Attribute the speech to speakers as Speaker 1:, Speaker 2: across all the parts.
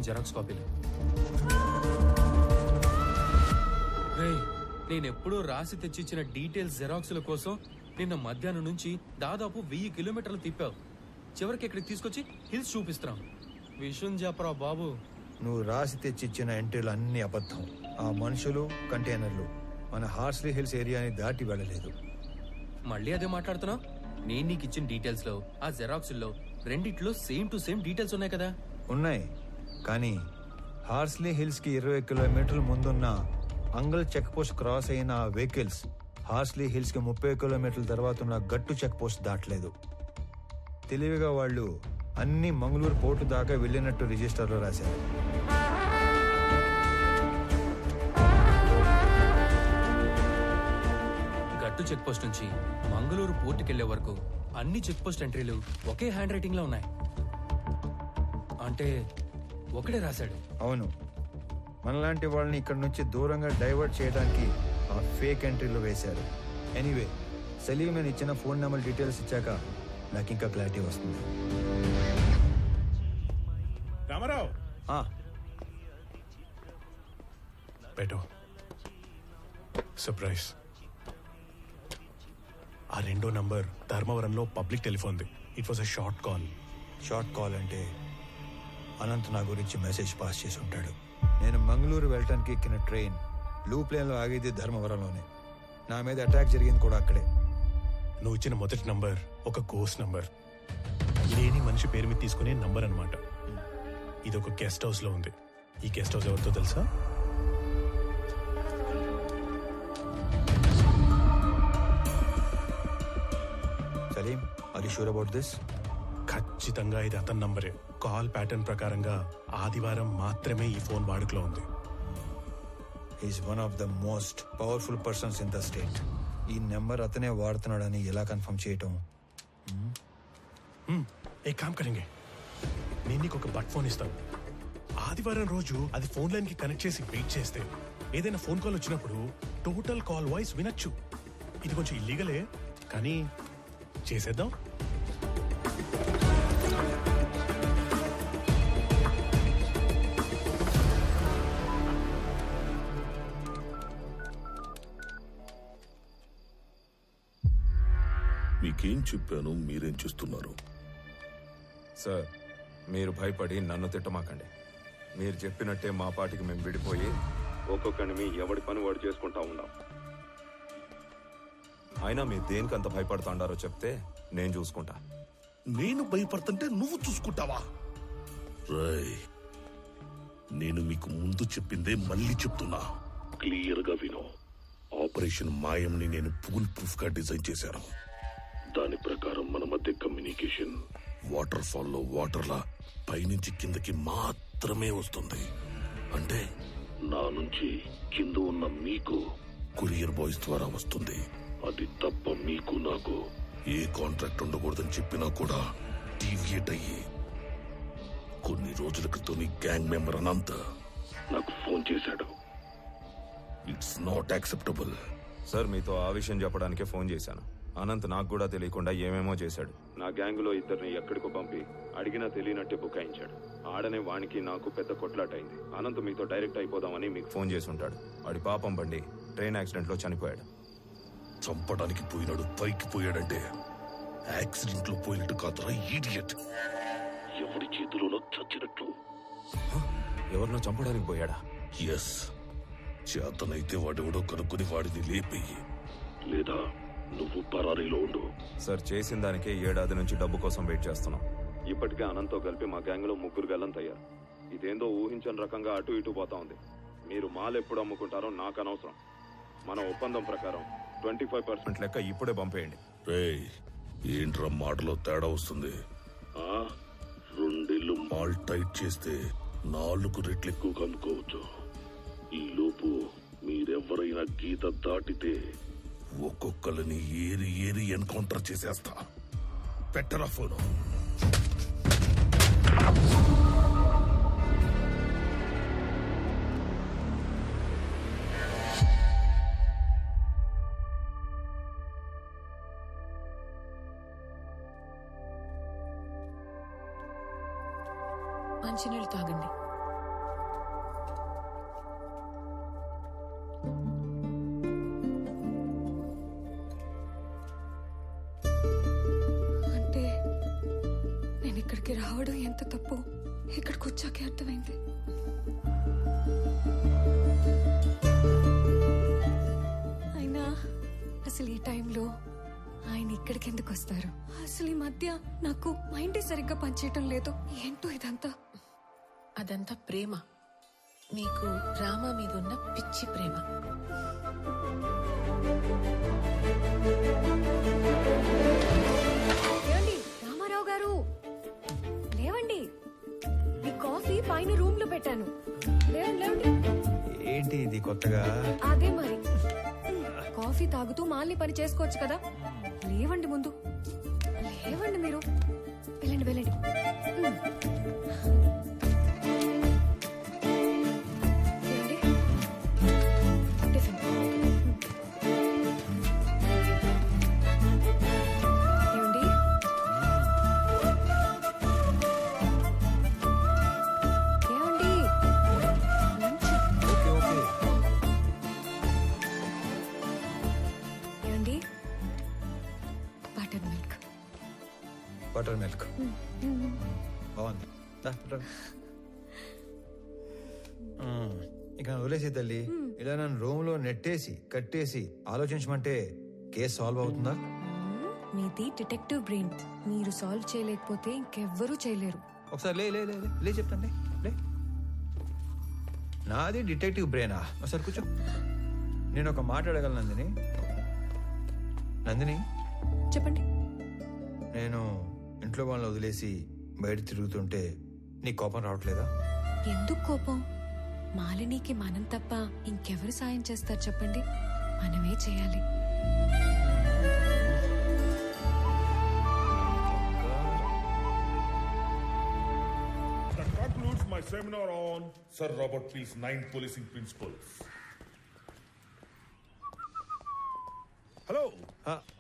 Speaker 1: ఇచ్చిన జెరాక్స్ కాపీలు. నేనెప్పుడూ రాసి తెచ్చిచ్చిన డీటెయిల్స్ జెరాక్స్ల కోసం నిన్న మధ్యాహ్నం నుంచి దాదాపు 1000 కిలోమీటర్లు తిప్పావు. చివరికి ఇక్కడికి తీసుకొచ్చి హిల్స్ చూపిస్తున్నాం. విషయం చెప్పరా బాబు.
Speaker 2: నువ్వు రాసి తెచ్చిచ్చిన ఎంట్రీలు అన్ని అబద్ధం. ఆ మనుషులు, కంటైనర్లు మన హార్స్లీ హిల్స్ ఏరియాని దాటి వెళ్ళలేదు.
Speaker 1: మళ్ళీ అదే మాట్లాడుతున్నావు? నేను నీకు ఇచ్చిన డీటెయిల్స్ లో ఆ జెరాక్స్ లో రెండిట్లో సేమ్ టు సేమ్ డీటెయిల్స్ ఉన్నాయి కదా?
Speaker 2: ఉన్నాయి, కానీ హార్స్లీ హిల్స్ కి 20 కిలోమీటర్ల ముందున్న అంగల్ చెక్ పోస్ట్ క్రాస్ అయిన ఆ వెహికల్స్ హార్స్లీ హిల్స్ కి 30 కిలోమీటర్ల తర్వాత ఉన్న గట్టు చెక్ పోస్ట్ దాటలేదు. తెలివిగా వాళ్ళు అన్ని మంగళూరు పోర్టు దాకా వెళ్ళినట్టు రిజిస్టర్లో రాశారు.
Speaker 1: గట్టు చెక్ పోస్ట్ నుంచి మంగళూరు పోర్టుకెళ్లే వరకు అన్ని చెక్ పోస్ట్ ఎంట్రీలు ఒకే హ్యాండ్ రైటింగ్ లో ఉన్నాయి. అంటే ఒకడే రాశాడు.
Speaker 2: అవును, మనలాంటి వాళ్ళని ఇక్కడ నుంచి దూరంగా డైవర్ట్ చేయడానికి ఆ ఫేక్ ఎంట్రీలు వేశారు. ఎనీవే, సలీం నేను ఇచ్చిన ఫోన్ నెంబర్ డీటెయిల్స్ ఇచ్చాక నాకు ఇంకా క్లారిటీ వస్తుంది.
Speaker 3: రామారావు
Speaker 4: బెటో సర్ప్రైజ్. ఆ రెండో నంబర్ ధర్మవరంలో పబ్లిక్ టెలిఫోన్ది. It was a short call.
Speaker 2: Short call అంటే అనంత్ నా గురించి మెసేజ్ పాస్ చేసి ఉంటాడు. నేను మంగళూరు వెళ్ళటానికి ఎక్కిన ట్రైన్ లూప్ ప్లేన్లో ఆగేది ధర్మవరంలోనే. నా మీద అటాక్ జరిగింది కూడా అక్కడే.
Speaker 4: నువ్వు ఇచ్చిన మొదటి నంబర్ ఒక గోస్ట్ నంబర్. లేని మనిషి పేరు మీద తీసుకునే నంబర్ అనమాట. ఇది ఒక గెస్ట్ హౌస్ లో ఉంది. ఈ గెస్ట్ హౌస్ ఎవరితో తెలుసా?
Speaker 2: Salim, are you sure about this?
Speaker 4: ఖచ్చితంగా ఇది అతని నంబరే. కాల్ ప్యాటర్న్ ప్రకారంగా ఆదివారం మాత్రమే ఈ ఫోన్ వాడుకలో ఉంది.
Speaker 2: Is one of the most powerful persons in the state. ఈ నెంబర్ అతనే వాడుతున్నాడని ఎలా కన్ఫర్మ్ చేయటం?
Speaker 4: ఏ కామ్ కరెంగే, నేను నీకు ఒక బట్ ఫోన్ ఇస్తాను. ఆదివారం రోజు అది ఫోన్ లైన్ కి కనెక్ట్ చేసి వెయిట్ చేస్తే ఏదైనా ఫోన్ కాల్ వచ్చినప్పుడు టోటల్ కాల్ వాయిస్ వినొచ్చు. ఇది కొంచెం ఇల్లీగలే, కానీ చేసేద్దాం.
Speaker 3: మీకేం చెప్పాను, మీరేం చేస్తున్నారు?
Speaker 5: సార్, మీరు భయపడి నన్ను తిట్టమాకండి. మీరు చెప్పినట్టే మా పాటికి మేము విడిపోయి ఒక్కొక్కని మీ ఎవడి పని వాడు చేసుకుంటా ఉన్నాం. అయినా మీరు దేనికంత భయపడుతుండారో చెప్తే నేను చూసుకుంటా.
Speaker 3: నేను భయపడుతుంటే నువ్వు చూసుకుంటావా? రాయ్, నేను మీకు ముందు చెప్పిందే మళ్ళీ చెప్తున్నా, క్లియర్ గా విను. ఆపరేషన్ మాయంని నేను ఫుల్ ప్రూఫ్ గా డిజైన్ చేశాను. దాని ప్రకారం మన మధ్య కమ్యూనికేషన్ వాటర్ ఫాల్ లో వాటర్లా పైనుంచి కిందకి మాత్రమే వస్తుంది. అంటే నా నుంచి కింద ఉన్న మీకు కొరియర్ బాయ్స్ ద్వారా వస్తుంది. అది తప్ప మీకు నాకు ఏ కాంట్రాక్ట్ ఉండకూడదని చెప్పినా కూడా డీవియేట్ అయ్యి కొన్ని రోజుల క్రితం నీ గ్యాంగ్ మెంబర్ అనంత నాకు ఫోన్ చేశాడు. It's not acceptable.
Speaker 5: సార్, మీతో ఆ విషయం చెప్పడానికే ఫోన్ చేశాను. అనంత్ నాకు కూడా తెలియకుండా ఏమేమో చేశాడు. నా గ్యాంగులో ఇద్దరిని ఎక్కడికో పంపి అడిగినా తెలియనట్టే బుకాయించాడు. ఆడనే వానికి నాకు పెద్ద కొట్లాట అయింది. అనంత్ మీతో డైరెక్ట్ అయిపోదామని మీకు ఫోన్ చేసి ఉంటాడు. వాడి పాపం బండి ట్రైన్ యాక్సిడెంట్ లో చనిపోయాడు.
Speaker 3: చంపడానికి పోయినాడు, పైకి పోయాడంటే యాక్సిడెంట్ లో పోయినట్టు కాదురా ఈడియట్. ఎవరి చేతిలోనో చచ్చినట్టు.
Speaker 5: ఎవరినో చంపడానికి పోయాడా?
Speaker 3: ఎస్, చేతనైతే వాడెవడో కనుక్కుని వాడిని లేపేయి, లేదా నువ్వు పరారీలో ఉండు.
Speaker 5: సార్, చేసిన దానికే 7 ఏడాది నుంచి డబ్బు కోసం వెయిట్ చేస్తున్నాం. ఇప్పటికే అనంత్తో కలిపి మా గ్యాంగ్ లో 3 గల్లంతయ్యారు. ఇదేందో ఊహించని రకంగా అటు ఇటు పోతా ఉంది. మీరు మాల్ ఎప్పుడు అమ్ముకుంటారో నాకు అనవసరం. మన ఒప్పందం ప్రకారం 25% లెక్క ఇప్పుడే పంపేయండి.
Speaker 3: రేయ్, ఏంట్రా మాటలో తేడా వస్తుంది? 2 ఏళ్ళు మాల్ టైట్ చేస్తే 4 రెట్లు ఎక్కువగా అమ్ముకోవచ్చు. ఈ లోపు మీరెవరైనా గీత దాటితే ఒక్కొక్కరిని ఏరి ఏరి ఎన్కౌంటర్ చేసేస్తా. పెట్టరా ఫోను.
Speaker 6: మంచినీళ్ళు తాగండి. రావడం ఎంత తప్పు ఇక్కడికి వచ్చాకే అర్థమైంది. అయినా అసలు ఈ టైంలో ఆయన ఇక్కడికి ఎందుకు వస్తారు? అసలు ఈ మధ్య నాకు మైండ్ సరిగ్గా పనిచేయటం లేదు. ఏంటో ఇదంతా.
Speaker 7: అదంతా ప్రేమ. నీకు రామ మీద ఉన్న పిచ్చి ప్రేమ.
Speaker 6: ఏమండి రామారావు గారు, లేవండి. మీ కాఫీ పైన రూమ్ లో పెట్టాను. లేవండి లేవండి.
Speaker 2: ఏంటి ఇది కొత్తగా?
Speaker 6: అదే మరి, కాఫీ తాగుతూ మాల్ని పని చేసుకోవచ్చు కదా. లేవండి ముందు, లేవండి మీరు. వెళ్ళండి వెళ్ళండి. ఏమండి? టిఫిన్. ఏమండి? ఏమండి? లంచ్.
Speaker 2: Okay okay.
Speaker 6: ఏమండి? Butter milk.
Speaker 2: బటర్ మిల్క్ బాగుంది. ఇక వదిలేసి తల్లి, ఇలా నన్ను రూమ్ లో నెట్టేసి కట్టేసి ఆలోచించమంటే కేసు సాల్వ్ అవుతుందా?
Speaker 6: మీది డిటెక్టివ్ బ్రెయిన్. మీరు సాల్వ్ చేయలేకపోతే ఇంకెవ్వరూ చేయలేరు.
Speaker 2: ఒకసారి లే లే లే లే, లే చెప్తాను లే. నాది డిటెక్టివ్ బ్రెయినా? ఒకసారి కూర్చో. నేను ఒక మాట అడగలను నందిని. నందిని,
Speaker 6: చెప్పండి.
Speaker 2: నేను ఇంట్లో వాళ్ళని వదిలేసి బయట తిరుగుతుంటే నీ కోపం రావట్లేదా?
Speaker 6: ఎందుకు కోపం? మాలినికి మనం తప్ప ఇంకెవరు సాయం చేస్తారు చెప్పండి? మనమే చేయాలి.
Speaker 3: That concludes my seminar on Sir Robert Peel's 9 policing principles. Hello.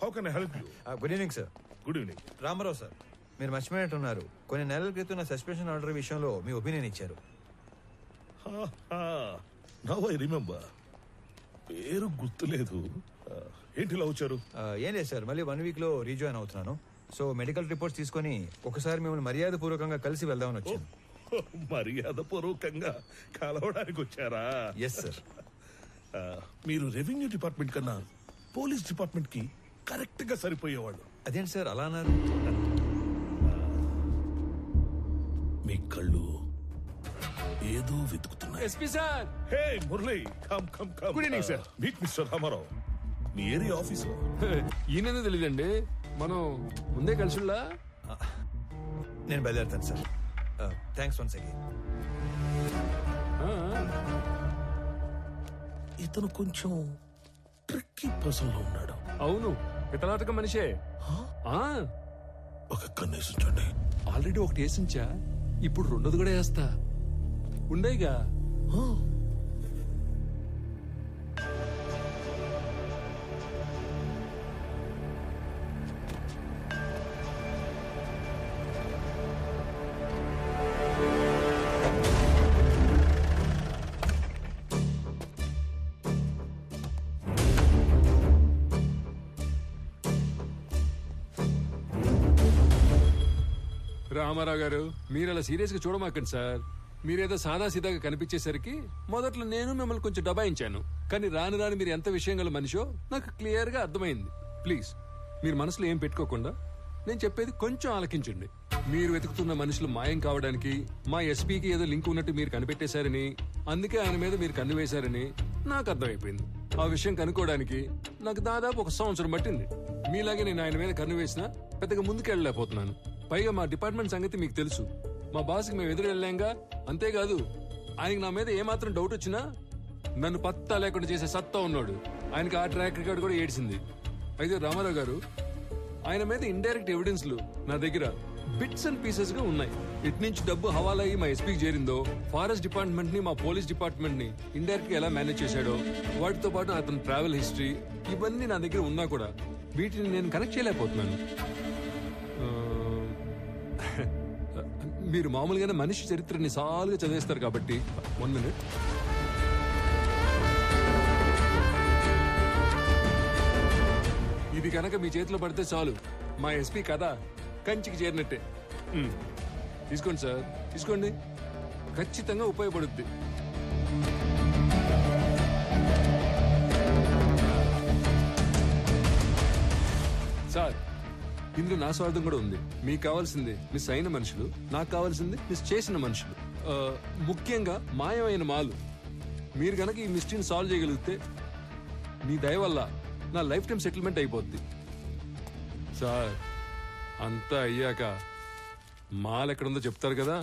Speaker 3: How can I help you?
Speaker 2: Good evening sir.
Speaker 3: Good evening.
Speaker 2: Ramarao sir, మీరు మర్చిపోయినట్టున్నారు. కొన్ని నెలల క్రితం నా సస్పెన్షన్ ఆర్డర్ విషయంలో మీ ఒపీనియన్ ఇచ్చారు.
Speaker 3: Now I remember. పేరు గుర్తులేదు. ఏంటి ఇలా వచ్చారు?
Speaker 2: ఏం లేదు సార్, మళ్ళీ 1 వీక్ లో రీజాయిన్ అవుతున్నాను. సో మెడికల్ రిపోర్ట్స్ తీసుకొని ఒకసారి మిమ్మల్ని మర్యాద పూర్వకంగా కలిసి వెళ్దామని వచ్చాను.
Speaker 3: మర్యాద పూర్వకంగా కలవడానికి వచ్చారా?
Speaker 2: Yes sir.
Speaker 3: మీరు రెవెన్యూ డిపార్ట్మెంట్ కన్నా పోలీస్ డిపార్ట్మెంట్ కి కరెక్ట్ గా సరిపోయేవాళ్ళు.
Speaker 2: అదేంటి సార్ అలా అన్నారు?
Speaker 3: మీ కళ్ళు ఏదో వెతుకుతున్నాయి.
Speaker 8: SP sir.
Speaker 3: Hey Murali, come come come.
Speaker 8: Good evening, sir.
Speaker 3: Meet mister Ramarao. మీ ఏరియా ఆఫీసర్.
Speaker 8: ఈయన తెలియదండి, మనం ముందే కలిసిలా.
Speaker 2: నేను బయలుదేరుతాను సార్. Thanks once again.
Speaker 3: ఇతను కొంచెం ట్రిక్కీ పర్సన్ లో ఉన్నాడు.
Speaker 8: అవును, పితలాటక మనిషే.
Speaker 3: ఒక కన్నేసి ఉంచండి.
Speaker 8: ఆల్రెడీ ఒకటి వేసించా, ఇప్పుడు రెండోది కూడా వేస్తా. ఉండేగా. రామారావు గారు, మీరు అలా సీరియస్ గా చూడమాకండి సార్. మీరేదో సాదా సీదాగా కనిపించేసరికి మొదట్లో నేను మిమ్మల్ని కొంచెం దబాయించాను. కానీ రాను రాను మీరు ఎంత విషయం గల మనిషో నాకు క్లియర్ గా అర్థమైంది. ప్లీజ్ మీరు మనసులో ఏం పెట్టుకోకుండా నేను చెప్పేది కొంచెం ఆలకించండి. మీరు వెతుకుతున్న మనుషులు మాయం కావడానికి మా ఎస్పీకి ఏదో లింక్ ఉన్నట్టు మీరు కనిపెట్టేశారని, అందుకే ఆయన మీద మీరు కన్ను వేశారని నాకు అర్థమైపోయింది. ఆ విషయం కనుక్కోవడానికి నాకు దాదాపు 1 సంవత్సరం పట్టింది. మీలాగే నేను ఆయన మీద కన్ను వేసినా పెద్దగా ముందుకెళ్ళలేకపోతున్నాను. పైగా మా డిపార్ట్మెంట్ సంగతి మీకు తెలుసు. మా బాస్కి మేము ఎదురు వెళ్ళాంగా. అంతేకాదు, ఆయనకి నా మీద ఏమాత్రం డౌట్ వచ్చినా నన్ను పత్తా లేకుండా చేసే సత్తా ఉన్నాడు. ఆయనకి ఆ ట్రాక్ రికార్డ్ కూడా ఏడ్చింది. అయితే రామారావు గారు, ఆయన మీద ఇండైరెక్ట్ ఎవిడెన్స్లు నా దగ్గర బిట్స్ అండ్ పీసెస్ గా ఉన్నాయి. ఇటు నుంచి డబ్బు హవాలా అయ్యి మా ఎస్పీకి చేరిందో, ఫారెస్ట్ డిపార్ట్మెంట్ ని మా పోలీస్ డిపార్ట్మెంట్ ని ఇండైరెక్ట్ గా ఎలా మేనేజ్ చేశాడో, వాటితో పాటు అతని ట్రావెల్ హిస్టరీ, ఇవన్నీ నా దగ్గర ఉన్నా కూడా వీటిని నేను కనెక్ట్ చేయలేకపోతున్నాను. మీరు మామూలుగానే మనిషి చరిత్రని సాలుగా చదివేస్తారు కాబట్టి 1 minute. ఇది కనుక మీ చేతిలో పడితే చాలు, మా ఎస్పీ కథ కంచికి చేరినట్టే. తీసుకోండి సార్, తీసుకోండి, ఖచ్చితంగా ఉపయోగపడుద్ది. సార్, ఇందులో నా స్వార్థం కూడా ఉంది. మీకు కావాల్సింది మిస్ అయిన మనుషులు, నాకు కావాల్సింది మిస్ చేసిన మనుషులు, ముఖ్యంగా మాయమైన మాలు. మీరు గనక ఈ మిస్టరీని సాల్వ్ చేయగలిగితే మీ దయ వల్ల నా లైఫ్ టైం సెటిల్మెంట్ అయిపోద్ది. సార్, అంతా అయ్యాక మాల్ ఎక్కడుందో చెప్తారు కదా,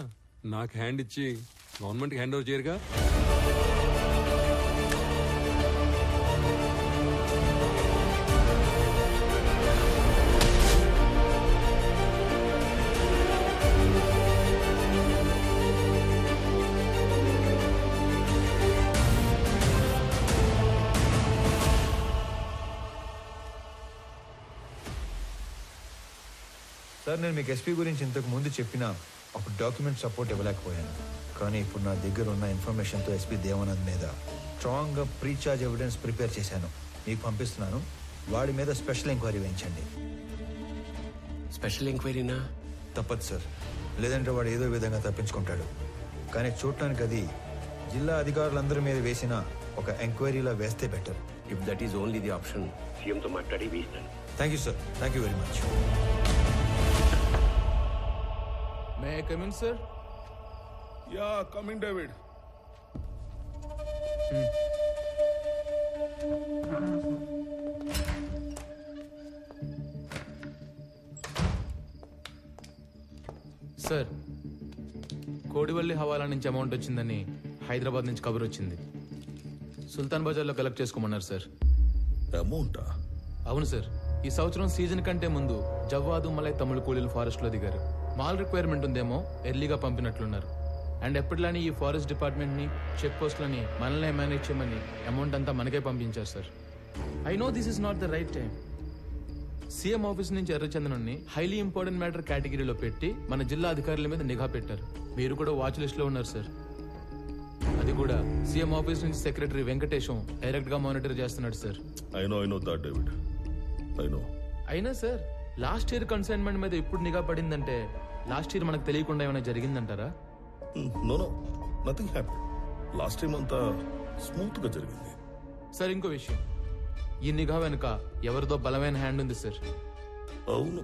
Speaker 8: నాకు హ్యాండ్ ఇచ్చి గవర్నమెంట్కి హ్యాండ్ ఓవర్ చేయరుగా.
Speaker 2: సార్, నేను మీకు ఎస్పీ గురించి ఇంతకు ముందు చెప్పినా అప్పుడు డాక్యుమెంట్ సపోర్ట్ ఇవ్వలేకపోయాను. కానీ ఇప్పుడు నా దగ్గర ఉన్న ఇన్ఫర్మేషన్తో ఎస్పీ దేవానంద్ మీద స్ట్రాంగ్గా ప్రీఛార్జ్ ఎవిడెన్స్ ప్రిపేర్ చేశాను. మీకు పంపిస్తున్నాను. వాడి మీద స్పెషల్ ఎంక్వైరీ వేయించండి.
Speaker 9: స్పెషల్ ఎంక్వైరీనా?
Speaker 2: తప్పదు సార్, లేదంటే వాడు ఏదో విధంగా తప్పించుకుంటాడు. కానీ చూడటానికి అది జిల్లా అధికారులందరి మీద వేసిన ఒక ఎంక్వైరీలా వేస్తే better.
Speaker 9: If that is only the option, సీఎంతో మాట్లాడి వేస్తాను.
Speaker 2: Thank you sir, thank you very much.
Speaker 1: May I come in sir?
Speaker 3: Yeah, come in David.
Speaker 1: Sir, Kodivalli హవాలా నుంచి అమౌంట్ వచ్చిందని హైదరాబాద్ నుంచి కబురు వచ్చింది. సుల్తాన్ బజార్లో కలెక్ట్ చేసుకోమన్నారు సార్.
Speaker 3: అమౌంటా?
Speaker 1: అవును సార్, ఈ సంవత్సరం సీజన్ కంటే ముందు జవ్వాదు మలై తమిళ కూలీలు ఫారెస్ట్ లో దిగారు. మాల్ రిక్వైర్మెంట్ ఉందేమో ఎర్లీగా పంపినట్లున్నారు. అండ్ ఎప్పటిలానే ఈ ఫారెస్ట్ డిపార్ట్మెంట్ ని, చెక్ పోస్ట్లని మనల్ని మేనేజ్ చేయమని అమౌంట్ అంతా మనకే పంపించారు sir. I no this is not the right time. CM office నుంచి ఎర్రచందనాన్ని హైలీ ఇంపార్టెంట్ మ్యాటర్ కేటగిరీలో పెట్టి మన జిల్లా అధికారుల మీద నిఘా పెట్టారు. మీరు కూడా వాచ్ లిస్ట్ లో ఉన్నారు సార్. అది కూడా సీఎం ఆఫీస్ నుంచి సెక్రటరీ వెంకటేశం డైరెక్ట్ గా మానిటర్ చేస్తున్నాడు sir.
Speaker 3: I know that David, I know.
Speaker 1: అయినా సార్, లాస్ట్ ఇయర్ కన్సైన్మెంట్ మీద ఇప్పుడు నిఘా పడిందంటే లాస్ట్ ఇయర్ మనకు తెలియకుండా ఏమైనా జరిగిందంటారా?
Speaker 3: No, nothing happen. Last time అంతా స్మూత్ గా జరిగింది.
Speaker 1: సార్, ఇంకో విషయం, ఈ నిఘా వెనుక ఎవరిదో బలమైన హ్యాండ్ ఉంది సార్.
Speaker 3: అవును,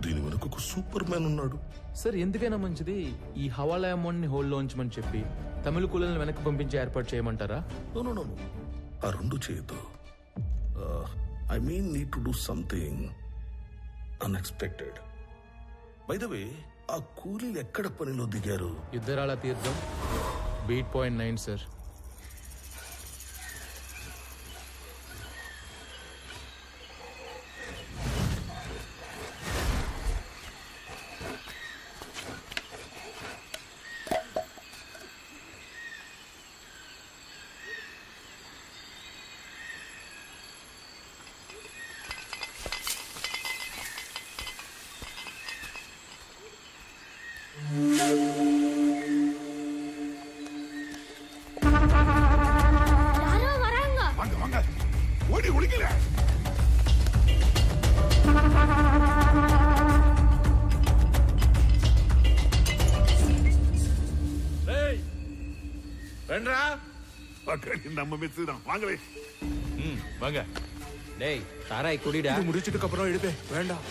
Speaker 3: దీని వెనుక ఒక సూపర్ మ్యాన్ ఉన్నాడు.
Speaker 1: సార్, ఎందుకైనా మంచిది ఈ హవాలా అమౌంట్ ని హోల్డ్ లో ఉంచమని చెప్పి తమిళ కూలీలను వెనక్కి పంపించి ఏర్పాటు చేయమంటారా?
Speaker 3: నో, ఆ రెండు చేయొద్దు. I mean need to do something unexpected. By the way, ఆ కూలీలు ఎక్కడ పనిలో దిగారు?
Speaker 1: యుద్ధరాల తీర్థం, బీట్ పాయింట్ 9 సార్.
Speaker 3: ஓடி ஒழிக்கல. நம்ம மிஸ் தான். வாங்களே.
Speaker 1: வாங்க.
Speaker 9: டேய், சாராய் குடிடா.
Speaker 4: இது முடிச்சிட்டு அப்புறம் எடுப்பே. வேண்டாம்.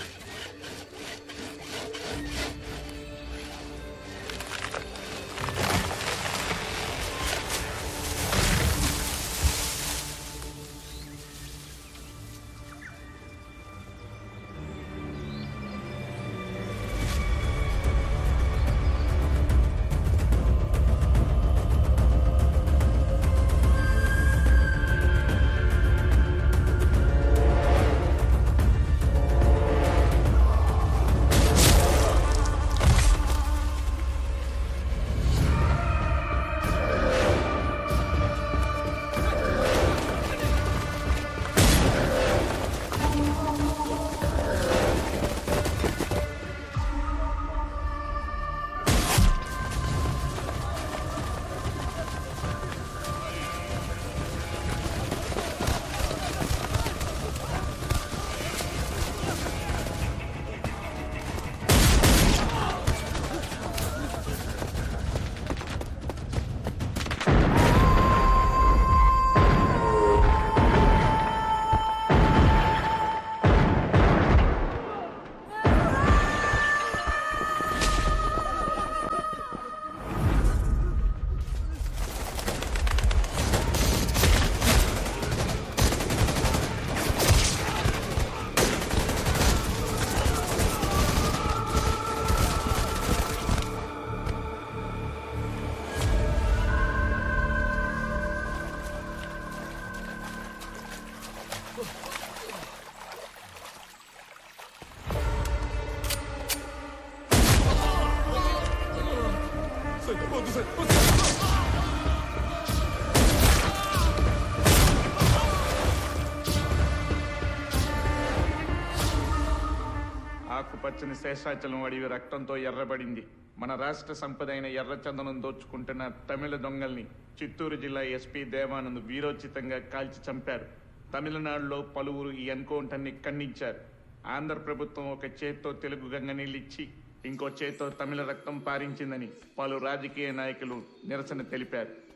Speaker 10: ఆకుపచ్చని శేషాచలం అడవి రక్తంతో ఎర్రబడింది. మన రాష్ట్ర సంపద అయిన ఎర్రచందనం దోచుకుంటున్న తమిళ దొంగల్ని చిత్తూరు జిల్లా ఎస్పీ దేవానంద్ వీరోచితంగా కాల్చి చంపారు. తమిళనాడులో పలువురు ఈ ఎన్కౌంటర్ని ఖండించారు. ఆంధ్ర ప్రభుత్వం ఒక చేత్తో తెలుగు గంగ నీళ్ళిచ్చి ఇంకో చేత్తో తమిళ రక్తం పారించిందని పలు రాజకీయ నాయకులు నిరసన తెలిపారు.